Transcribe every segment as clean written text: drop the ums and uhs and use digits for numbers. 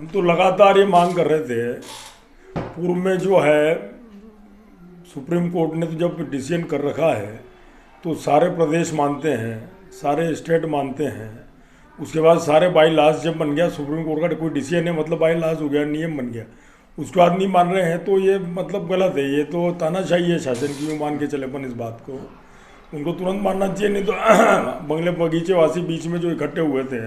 हम तो लगातार ये मांग कर रहे थे। पूर्व में जो है सुप्रीम कोर्ट ने तो जब डिसीजन कर रखा है तो सारे प्रदेश मानते हैं, सारे स्टेट मानते हैं। उसके बाद सारे बाई लाज जब बन गया, सुप्रीम कोर्ट का कोई डिसीजन है मतलब बाई लाज हो गया, नियम बन गया, उसके बाद नहीं मान रहे हैं तो ये मतलब गलत है। ये तो तानाशाही है शासन की, मान के चले अपन इस बात को। उनको तुरंत मानना चाहिए, नहीं तो बंगले बगीचे वासी बीच में जो इकट्ठे हुए थे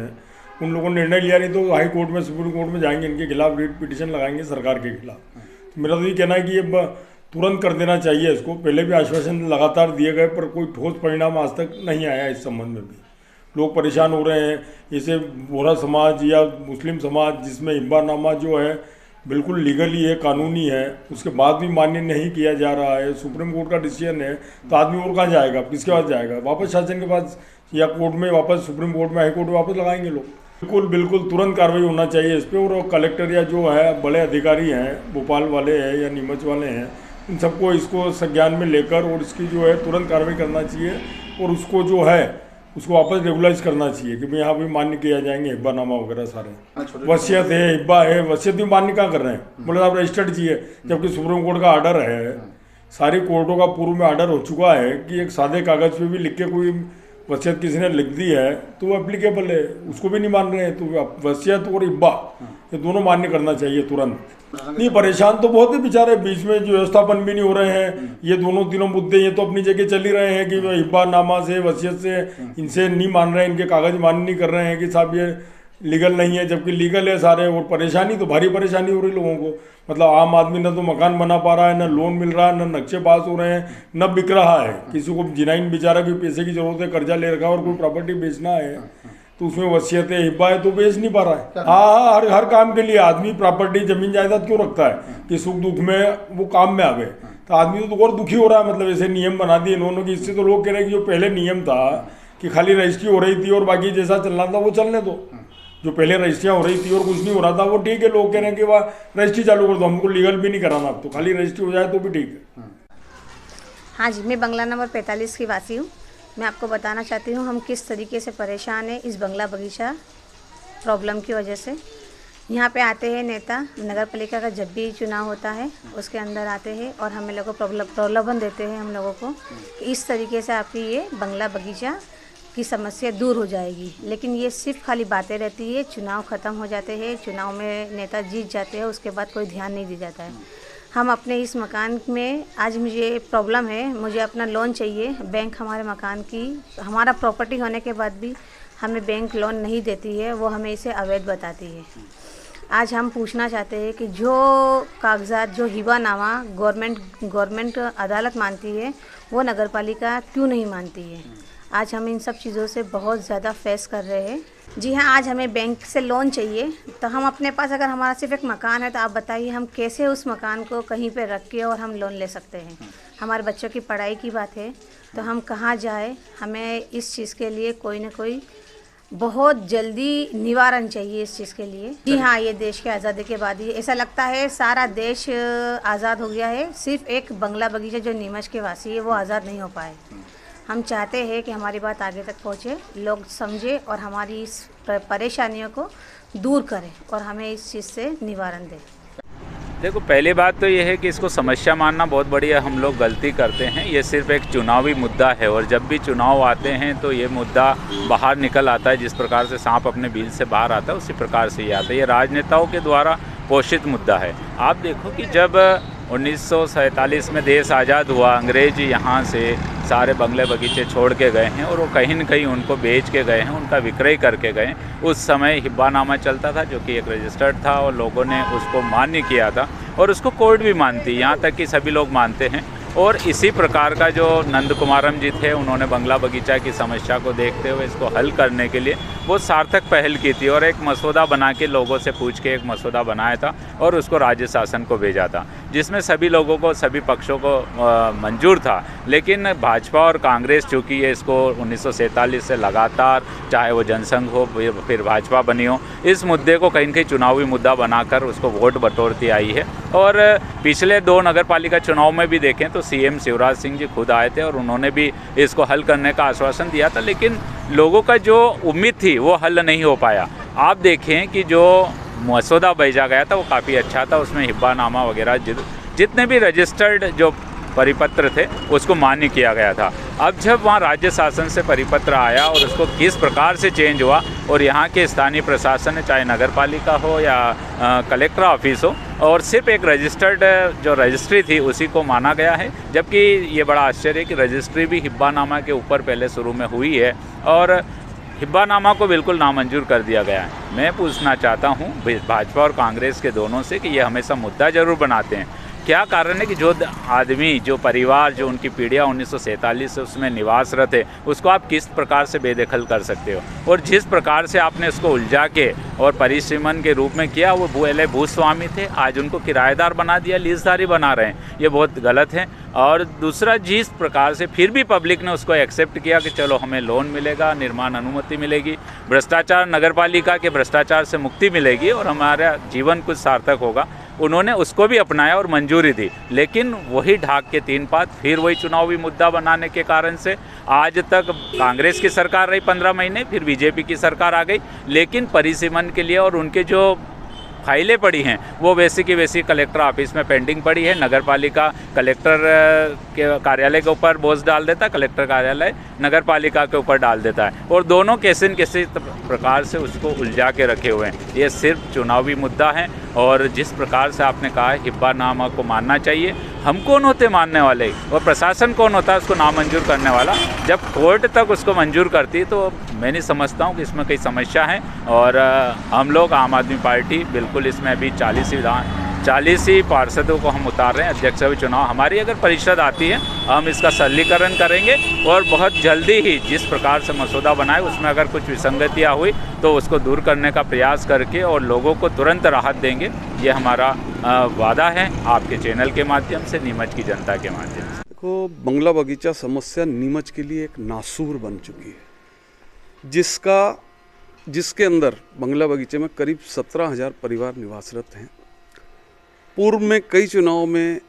उन लोगों ने निर्णय लिया, नहीं तो हाई कोर्ट में सुप्रीम कोर्ट में जाएंगे, इनके खिलाफ रिट पिटीशन लगाएंगे सरकार के खिलाफ। तो मेरा तो ये कहना है कि ये तुरंत कर देना चाहिए इसको। पहले भी आश्वासन लगातार दिए गए पर कोई ठोस परिणाम आज तक नहीं आया। इस संबंध में भी लोग परेशान हो रहे हैं। जैसे बोहरा समाज या मुस्लिम समाज जिसमें हिब्बानामा जो है बिल्कुल लीगली है, कानूनी है, उसके बाद भी मान्य नहीं किया जा रहा है। सुप्रीम कोर्ट का डिसीजन है तो आदमी और कहाँ जाएगा, किसके पास जाएगा? वापस शासन के पास या कोर्ट में, वापस सुप्रीम कोर्ट में, हाई कोर्ट में वापस लगाएंगे लोग। बिल्कुल बिल्कुल तुरंत कार्रवाई होना चाहिए इस पर। और कलेक्टर या जो है बड़े अधिकारी हैं, भोपाल वाले हैं या नीमच वाले हैं, इन सबको इसको संज्ञान में लेकर और इसकी जो है तुरंत कार्रवाई करना चाहिए और उसको जो है उसको वापस रेगुलाइज करना चाहिए कि भाई यहाँ भी मान्य किया जाएंगे हिब्बानामा वगैरह सारे। वसीयत है, हिब्बा है, वसीयत भी मान्य क्या कर रहे हैं? बोले आप रजिस्टर्ड चाहिए, जबकि सुप्रीम कोर्ट का आर्डर है, सारी कोर्टों का पूर्व में आर्डर हो चुका है कि एक सादे कागज़ पे भी लिख के कोई वसीयत किसी ने लिख दी है तो वो एप्लीकेबल है, उसको भी नहीं मान रहे हैं। तो वसीयत और हिब्बा ये दोनों मान्य करना चाहिए तुरंत। नहीं, परेशान तो बहुत है बेचारे, बीच में जो व्यवस्थापन भी नहीं हो रहे हैं। ये दोनों तीनों मुद्दे ये तो अपनी जगह चल ही रहे हैं कि हिब्बानामा से, वसीयत से इनसे नहीं मान रहे हैं, इनके कागज मान्य नहीं कर रहे हैं कि साहब ये लीगल नहीं है, जबकि लीगल है सारे। और परेशानी तो भारी परेशानी हो रही लोगों को। मतलब आम आदमी न तो मकान बना पा रहा है, न लोन मिल रहा है, न नक्शे पास हो रहे हैं, न बिक रहा है। किसी को जिनाइन बेचारा की पैसे की जरूरत है, कर्जा ले रखा है और कोई प्रॉपर्टी बेचना है तो उसमें वसीयत है, हिब्बा है तो बेच नहीं पा रहा है। हाँ, हर काम के लिए आदमी प्रॉपर्टी जमीन जायदाद क्यों रखता है कि सुख दुख में वो काम में आवे। तो आदमी तो और दुखी हो रहा है। मतलब ऐसे नियम बना दिए इन्होंने कि इससे तो लोग कह रहे हैं कि जो पहले नियम था कि खाली रजिस्ट्री हो रही थी और बाकी जैसा चलना था वो चलने दो, जो पहले रजिस्ट्रियाँ हो रही थी और कुछ नहीं हो रहा था वो ठीक है। लोग कह रहे हैं कि वाह रजिस्ट्री चालू कर दो, हमको लीगल भी नहीं कराना, अब तो खाली रजिस्ट्री हो जाए तो भी ठीक है। हाँ जी, मैं बंगला नंबर 45 की वासी हूँ। मैं आपको बताना चाहती हूँ हम किस तरीके से परेशान हैं इस बंगला बगीचा प्रॉब्लम की वजह से। यहाँ पे आते हैं नेता, नगर पालिका का जब भी चुनाव होता है उसके अंदर आते हैं और हम लोगों को प्रलोभन देते हैं हम लोगों को कि इस तरीके से आपकी ये बंगला बगीचा की समस्या दूर हो जाएगी। लेकिन ये सिर्फ खाली बातें रहती है। चुनाव ख़त्म हो जाते हैं, चुनाव में नेता जीत जाते हैं, उसके बाद कोई ध्यान नहीं दिया जाता है। हम अपने इस मकान में आज मुझे प्रॉब्लम है, मुझे अपना लोन चाहिए। बैंक हमारे मकान की, हमारा प्रॉपर्टी होने के बाद भी हमें बैंक लोन नहीं देती है, वो हमें इसे अवैध बताती है। आज हम पूछना चाहते हैं कि जो कागजात, जो हिब्बानामा गवर्नमेंट अदालत मानती है वो नगर पालिका क्यों नहीं मानती है? आज हम इन सब चीज़ों से बहुत ज़्यादा फेस कर रहे हैं। जी हाँ, आज हमें बैंक से लोन चाहिए तो हम अपने पास अगर हमारा सिर्फ एक मकान है तो आप बताइए हम कैसे उस मकान को कहीं पे रख के और हम लोन ले सकते हैं? हमारे बच्चों की पढ़ाई की बात है तो हम कहाँ जाए? हमें इस चीज़ के लिए कोई ना कोई बहुत जल्दी निवारण चाहिए इस चीज़ के लिए। जी हाँ, ये देश के आज़ादी के बाद ही ऐसा लगता है सारा देश आज़ाद हो गया है, सिर्फ एक बंगला बगीचा जो नीमच के वासी है वो आज़ाद नहीं हो पाए। हम चाहते हैं कि हमारी बात आगे तक पहुँचे, लोग समझे और हमारी इस परेशानियों को दूर करें और हमें इस चीज़ से निवारण दें। देखो, पहली बात तो ये है कि इसको समस्या मानना बहुत बड़ी हम लोग गलती करते हैं। ये सिर्फ एक चुनावी मुद्दा है और जब भी चुनाव आते हैं तो ये मुद्दा बाहर निकल आता है। जिस प्रकार से सांप अपने बिल से बाहर आता है उसी प्रकार से ये आता है। ये राजनेताओं के द्वारा पोषित मुद्दा है। आप देखो कि जब 1947 में देश आज़ाद हुआ, अंग्रेज यहाँ से सारे बंगले बगीचे छोड़ के गए हैं और वो कहीं न कहीं उनको बेच के गए हैं, उनका विक्रय करके गए। उस समय हिब्बानामा चलता था जो कि एक रजिस्टर्ड था और लोगों ने उसको मान्य किया था और उसको कोर्ट भी मानती, यहाँ तक कि सभी लोग मानते हैं। और इसी प्रकार का जो नंद कुमारम जी थे, उन्होंने बंगला बगीचा की समस्या को देखते हुए इसको हल करने के लिए बहुत सार्थक पहल की थी और एक मसौदा बना के लोगों से पूछ के एक मसौदा बनाया था और उसको राज्य शासन को भेजा था, जिसमें सभी लोगों को, सभी पक्षों को मंजूर था। लेकिन भाजपा और कांग्रेस चूँकि ये इसको 1947 से लगातार, चाहे वो जनसंघ हो फिर भाजपा बनी हो, इस मुद्दे को कहीं न कहीं चुनावी मुद्दा बनाकर उसको वोट बटोरती आई है। और पिछले 2 नगर पालिका चुनाव में भी देखें तो सीएम शिवराज सिंह जी खुद आए थे और उन्होंने भी इसको हल करने का आश्वासन दिया था, लेकिन लोगों का जो उम्मीद थी वो हल नहीं हो पाया। आप देखें कि जो मसौदा भेजा गया था वो काफ़ी अच्छा था। उसमें हिब्बानामा वगैरह जितने भी रजिस्टर्ड जो परिपत्र थे उसको मान्य किया गया था। अब जब वहाँ राज्य शासन से परिपत्र आया और उसको किस प्रकार से चेंज हुआ और यहाँ के स्थानीय प्रशासन चाहे नगर पालिका हो या कलेक्टर ऑफिस हो और सिर्फ एक रजिस्टर्ड जो रजिस्ट्री थी उसी को माना गया है, जबकि ये बड़ा आश्चर्य है कि रजिस्ट्री भी हिब्बानामा के ऊपर पहले शुरू में हुई है और हिब्बानामा को बिल्कुल नामंजूर कर दिया गया है। मैं पूछना चाहता हूँ भाजपा और कांग्रेस के दोनों से कि ये हमेशा मुद्दा ज़रूर बनाते हैं, क्या कारण है कि जो आदमी जो परिवार जो उनकी पीढ़ियाँ 1947 से उसमें निवासरत है उसको आप किस प्रकार से बेदखल कर सकते हो, और जिस प्रकार से आपने उसको उलझा के और परिसीमन के रूप में किया, वो पहले भूस्वामी थे आज उनको किराएदार बना दिया, लीजदारी बना रहे हैं, ये बहुत गलत है। और दूसरा जिस प्रकार से फिर भी पब्लिक ने उसको एक्सेप्ट किया कि चलो हमें लोन मिलेगा, निर्माण अनुमति मिलेगी, भ्रष्टाचार नगर पालिका के भ्रष्टाचार से मुक्ति मिलेगी और हमारा जीवन कुछ सार्थक होगा, उन्होंने उसको भी अपनाया और मंजूरी दी। लेकिन वही ढाक के तीन पात फिर वही चुनावी मुद्दा बनाने के कारण से आज तक कांग्रेस की सरकार रही 15 महीने, फिर बीजेपी की सरकार आ गई, लेकिन परिसीमन के लिए और उनके जो फाइलें पड़ी हैं वो वैसी की वैसी कलेक्टर ऑफिस में पेंडिंग पड़ी है। नगर पालिका कलेक्टर के कार्यालय के ऊपर बोझ डाल देता है, कलेक्टर कार्यालय नगर पालिका के ऊपर डाल देता है और दोनों कैसे न कैसे प्रकार से उसको उलझा के रखे हुए हैं। ये सिर्फ चुनावी मुद्दा है और जिस प्रकार से आपने कहा है हिब्बानामा को मानना चाहिए, हम कौन होते मानने वाले और प्रशासन कौन होता है उसको नामंजूर करने वाला। जब कोर्ट तक उसको मंजूर करती तो मैं नहीं समझता हूँ कि इसमें कोई समस्या है। और हम लोग आम आदमी पार्टी बिल्कुल इसमें अभी 40 ही पार्षदों को हम उतार रहे हैं। अध्यक्ष भी चुनाव हमारी अगर परिषद आती है हम इसका सरलीकरण करेंगे और बहुत जल्दी ही जिस प्रकार से मसौदा बनाए उसमें अगर कुछ विसंगतियाँ हुई तो उसको दूर करने का प्रयास करके और लोगों को तुरंत राहत देंगे, ये हमारा वादा है आपके चैनल के माध्यम से, नीमच की जनता के माध्यम से। देखो, बंगला बगीचा समस्या नीमच के लिए एक नासूर बन चुकी है, जिसके अंदर बंगला बगीचे में करीब 17,000 परिवार निवासरत हैं। पूर्व में कई चुनावों में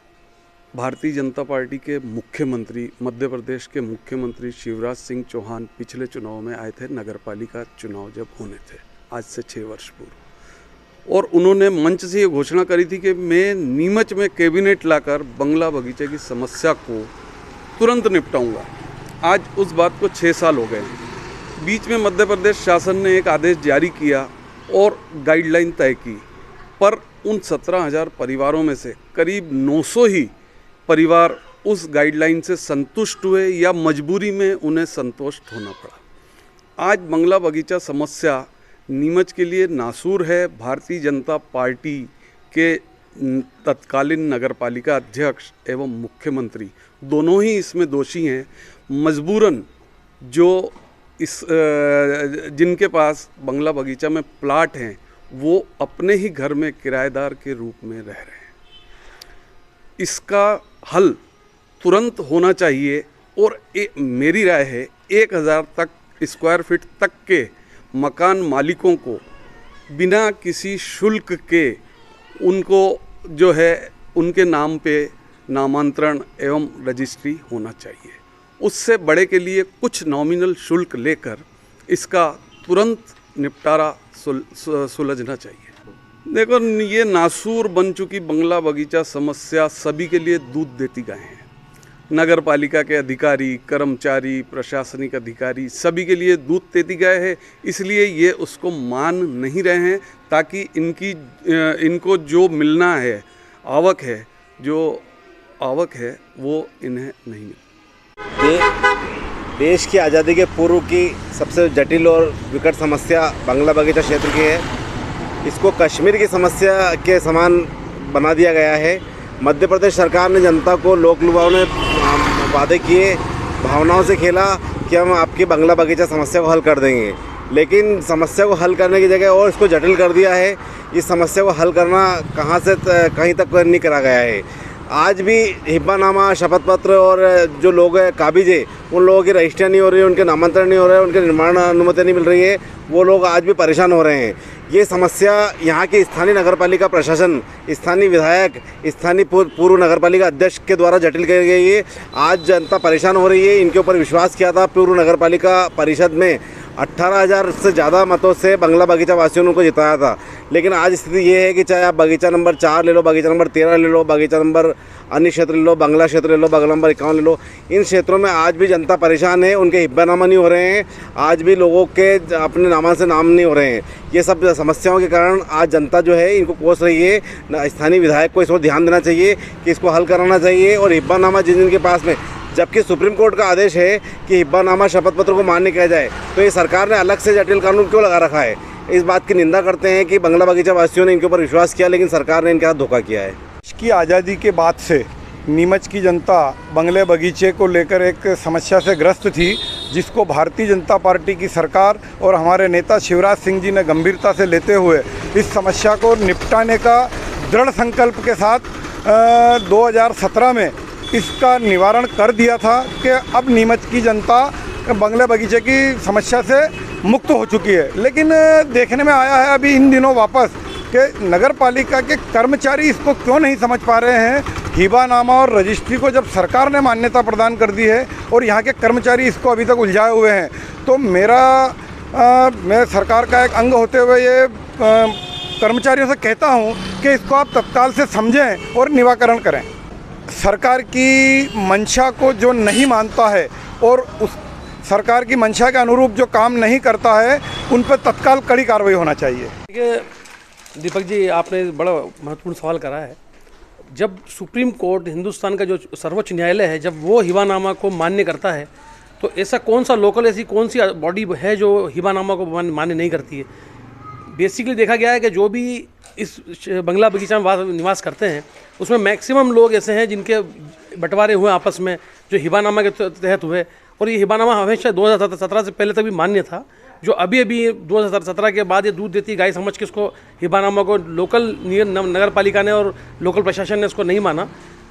भारतीय जनता पार्टी के मुख्यमंत्री, मध्य प्रदेश के मुख्यमंत्री शिवराज सिंह चौहान पिछले चुनाव में आए थे, नगर पालिका चुनाव जब होने थे आज से 6 वर्ष पूर्व, और उन्होंने मंच से ये घोषणा करी थी कि मैं नीमच में कैबिनेट लाकर बंगला बगीचे की समस्या को तुरंत निपटाऊंगा। आज उस बात को 6 साल हो गए हैं। बीच में मध्य प्रदेश शासन ने एक आदेश जारी किया और गाइडलाइन तय की, पर उन 17,000 परिवारों में से करीब 900 ही परिवार उस गाइडलाइन से संतुष्ट हुए या मजबूरी में उन्हें संतुष्ट होना पड़ा। आज बंगला बगीचा समस्या नीमच के लिए नासूर है। भारतीय जनता पार्टी के तत्कालीन नगरपालिका अध्यक्ष एवं मुख्यमंत्री दोनों ही इसमें दोषी हैं। मजबूरन जो जिनके पास बंगला बगीचा में प्लाट हैं वो अपने ही घर में किराएदार के रूप में रह रहे हैं। इसका हल तुरंत होना चाहिए और मेरी राय है 1000 तक स्क्वायर फीट तक के मकान मालिकों को बिना किसी शुल्क के उनको जो है उनके नाम पे नामांतरण एवं रजिस्ट्री होना चाहिए। उससे बड़े के लिए कुछ नॉमिनल शुल्क लेकर इसका तुरंत निपटारा सुलझना चाहिए। देखो, ये नासूर बन चुकी बंगला बगीचा समस्या सभी के लिए दूध देती गाय है। नगर पालिका के अधिकारी, कर्मचारी, प्रशासनिक अधिकारी सभी के लिए दूध देती गाय है। इसलिए ये उसको मान नहीं रहे हैं ताकि इनको जो मिलना है आवक है वो इन्हें नहीं मिले। देश की आज़ादी के पूर्व की सबसे जटिल और विकट समस्या बंगला बगीचा क्षेत्र की है। इसको कश्मीर की समस्या के समान बना दिया गया है। मध्य प्रदेश सरकार ने जनता को, लोक लुभाओं ने वादे किए, भावनाओं से खेला कि हम आपकी बंगला बगीचा समस्या को हल कर देंगे, लेकिन समस्या को हल करने की जगह और इसको जटिल कर दिया है। इस समस्या को हल करना कहाँ से कहीं तक नहीं करा गया है। आज भी हिब्बानामा, शपथ पत्र और जो लोग हैं काबिज है उन लोगों की रजिस्ट्री नहीं हो रही है, उनके नामांतरण नहीं हो रहे हैं, उनके निर्माण अनुमति नहीं मिल रही है, वो लोग आज भी परेशान हो रहे हैं। ये समस्या यहाँ के स्थानीय नगरपालिका प्रशासन, स्थानीय विधायक, स्थानीय पूर्व नगरपालिका अध्यक्ष के द्वारा जटिल की गई है। आज जनता परेशान हो रही है। इनके ऊपर विश्वास किया था पूर्व नगरपालिका परिषद में 18,000 से ज़्यादा मतों से बंगला बगीचा वासियों ने उनको जिताया था। लेकिन आज स्थिति ये है कि चाहे आप बगीचा नंबर 4 ले लो, बगीचा नंबर 13 ले लो, बगीचा नंबर अन्य क्षेत्र ले लो, बंगला क्षेत्र ले लो, बंगला नंबर 51 ले लो, इन क्षेत्रों में आज भी जनता परेशान है। उनके हिब्बानामा नहीं हो रहे हैं, आज भी लोगों के अपने नामा से नाम नहीं हो रहे हैं। ये सब समस्याओं के कारण आज जनता जो है इनको कोस रही है। स्थानीय विधायक को इसको ध्यान देना चाहिए कि इसको हल कराना चाहिए। और हिब्बानामा जिनके पास में, जबकि सुप्रीम कोर्ट का आदेश है कि हिब्बानामा शपथ पत्र को मान्य किया जाए, तो ये सरकार ने अलग से जटिल कानून क्यों लगा रखा है। इस बात की निंदा करते हैं कि बंगला बगीचा वासियों ने इनके ऊपर विश्वास किया, लेकिन सरकार ने इनके साथ धोखा किया है। देश की आज़ादी के बाद से नीमच की जनता बंगले बगीचे को लेकर एक समस्या से ग्रस्त थी, जिसको भारतीय जनता पार्टी की सरकार और हमारे नेता शिवराज सिंह जी ने गंभीरता से लेते हुए इस समस्या को निपटाने का दृढ़ संकल्प के साथ 2017 में इसका निवारण कर दिया था कि अब नीमच की जनता बंगले बगीचे की समस्या से मुक्त हो चुकी है। लेकिन देखने में आया है अभी इन दिनों वापस कि नगर पालिका के कर्मचारी इसको क्यों नहीं समझ पा रहे हैं। हिब्बानामा और रजिस्ट्री को जब सरकार ने मान्यता प्रदान कर दी है और यहाँ के कर्मचारी इसको अभी तक उलझाए हुए हैं, तो मैं सरकार का एक अंग होते हुए ये कर्मचारियों से कहता हूँ कि इसको आप तत्काल से समझें और निराकरण करें। सरकार की मंशा को जो नहीं मानता है और उस सरकार की मंशा के अनुरूप जो काम नहीं करता है, उन पर तत्काल कड़ी कार्रवाई होना चाहिए। देखिए दीपक जी, आपने बड़ा महत्वपूर्ण सवाल करा है। जब सुप्रीम कोर्ट, हिंदुस्तान का जो सर्वोच्च न्यायालय है, जब वो हिब्बानामा को मान्य करता है, तो ऐसा कौन सा लोकल, ऐसी कौन सी बॉडी है जो हिब्बानामा को मान्य नहीं करती है। बेसिकली देखा गया है कि जो भी इस बंगला बगीचा में निवास करते हैं, उसमें मैक्सिमम लोग ऐसे हैं जिनके बंटवारे हुए आपस में, जो हिब्बानामा के तहत हुए। और ये हिब्बानामा हमेशा 2017 से पहले तक भी मान्य था। जो अभी 2017 के बाद ये दूध देती गाय समझ के इसको हिब्बानामा को लोकल नगर पालिका ने और लोकल प्रशासन ने इसको नहीं माना।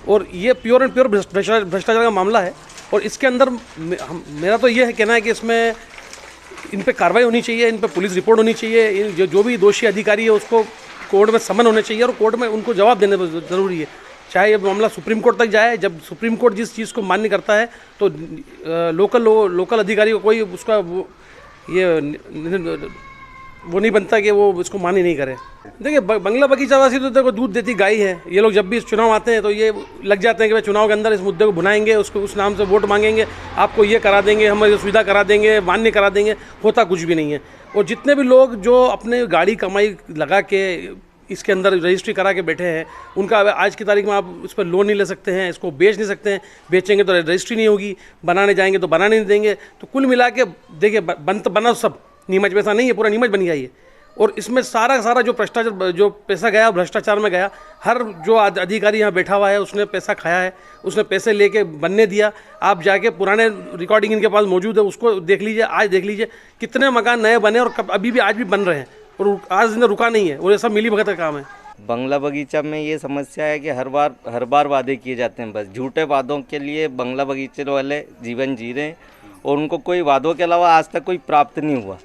और ये प्योर एंड प्योर भ्रष्टाचार का मामला है। और इसके अंदर मेरा तो ये है कहना है कि इसमें इन पे कार्रवाई होनी चाहिए, इन पे पुलिस रिपोर्ट होनी चाहिए। जो भी दोषी अधिकारी है उसको कोर्ट में समन होने चाहिए और कोर्ट में उनको जवाब देने ज़रूरी है। चाहे ये मामला सुप्रीम कोर्ट तक जाए, जब सुप्रीम कोर्ट जिस चीज़ को मान्य करता है तो लोकल अधिकारी को कोई उसका वो नहीं बनता कि वो इसको मान्य नहीं करे। देखिए बंगला बगीचा वासी तो देखो दूध देती गाय है। ये लोग जब भी इस चुनाव आते हैं तो ये लग जाते हैं कि भाई चुनाव के अंदर इस मुद्दे को भुनाएंगे, उसको उस नाम से वोट मांगेंगे, आपको ये करा देंगे, हम ये सुविधा करा देंगे, मान्य करा देंगे। होता कुछ भी नहीं है। और जितने भी लोग जो अपने गाड़ी कमाई लगा के इसके अंदर रजिस्ट्री करा के बैठे हैं, उनका आज की तारीख में आप उस पर लोन नहीं ले सकते हैं, इसको बेच नहीं सकते हैं। बेचेंगे तो रजिस्ट्री नहीं होगी, बनाने जाएंगे तो बनाने नहीं देंगे। तो कुल मिला के देखिए बना सब नीमच में ऐसा नहीं है, पूरा नीमच बन गया ये। और इसमें सारा जो भ्रष्टाचार, जो पैसा गया भ्रष्टाचार में गया। हर जो अधिकारी यहाँ बैठा हुआ है उसने पैसा खाया है, उसने पैसे लेके बनने दिया। आप जाके पुराने रिकॉर्डिंग इनके पास मौजूद है, उसको देख लीजिए, आज देख लीजिए कितने मकान नए बने और अभी भी आज भी बन रहे हैं और आज दिन रुका नहीं है। और ये सब मिली भगत का काम है। बंगला बगीचा में ये समस्या है कि हर बार वादे किए जाते हैं। बस झूठे वादों के लिए बंगला बगीचे वाले जीवन जी रहे हैं और उनको कोई वादों के अलावा आज तक कोई प्राप्त नहीं हुआ।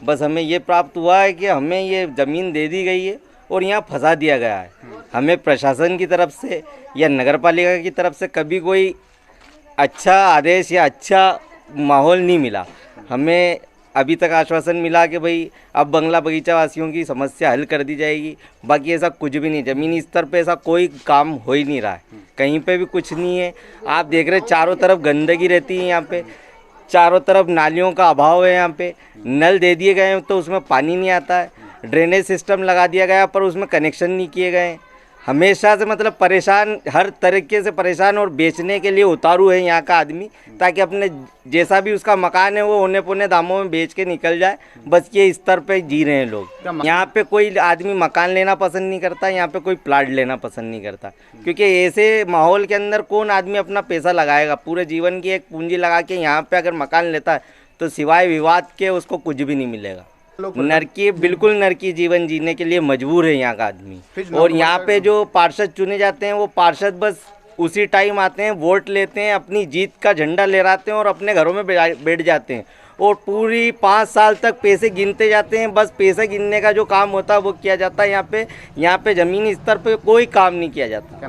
बस हमें ये प्राप्त हुआ है कि हमें ये ज़मीन दे दी गई है और यहाँ फंसा दिया गया है। हमें प्रशासन की तरफ से या नगर पालिका की तरफ से कभी कोई अच्छा आदेश या अच्छा माहौल नहीं मिला। हमें अभी तक आश्वासन मिला कि भाई अब बंगला बगीचा वासियों की समस्या हल कर दी जाएगी, बाकी ऐसा कुछ भी नहीं। ज़मीनी स्तर पे ऐसा कोई काम हो ही नहीं रहा है, कहीं पे भी कुछ नहीं है। आप देख रहे चारों तरफ गंदगी रहती है, यहाँ पे चारों तरफ नालियों का अभाव है। यहाँ पे नल दे दिए गए हैं तो उसमें पानी नहीं आता है, ड्रेनेज सिस्टम लगा दिया गया पर उसमें कनेक्शन नहीं किए गए हैं। हमेशा से मतलब परेशान, हर तरीके से परेशान और बेचने के लिए उतारू है यहाँ का आदमी, ताकि अपने जैसा भी उसका मकान है वो औने पौने दामों में बेच के निकल जाए। बस ये स्तर पे जी रहे हैं लोग। यहाँ पे कोई आदमी मकान लेना पसंद नहीं करता, यहाँ पे कोई प्लाट लेना पसंद नहीं करता, क्योंकि ऐसे माहौल के अंदर कौन आदमी अपना पैसा लगाएगा। पूरे जीवन की एक पूंजी लगा के यहाँ पे अगर मकान लेता है तो सिवाय विवाद के उसको कुछ भी नहीं मिलेगा। नरकी, बिल्कुल नरकी जीवन जीने के लिए मजबूर है यहाँ का आदमी। और यहाँ पे जो पार्षद चुने जाते हैं वो पार्षद बस उसी टाइम आते हैं, वोट लेते हैं, अपनी जीत का झंडा लहराते हैं और अपने घरों में बैठ जाते हैं और पूरी 5 साल तक पैसे गिनते जाते हैं। बस पैसे गिनने का जो काम होता है वो किया जाता है। यहाँ पे ज़मीनी स्तर पे कोई काम नहीं किया जाता।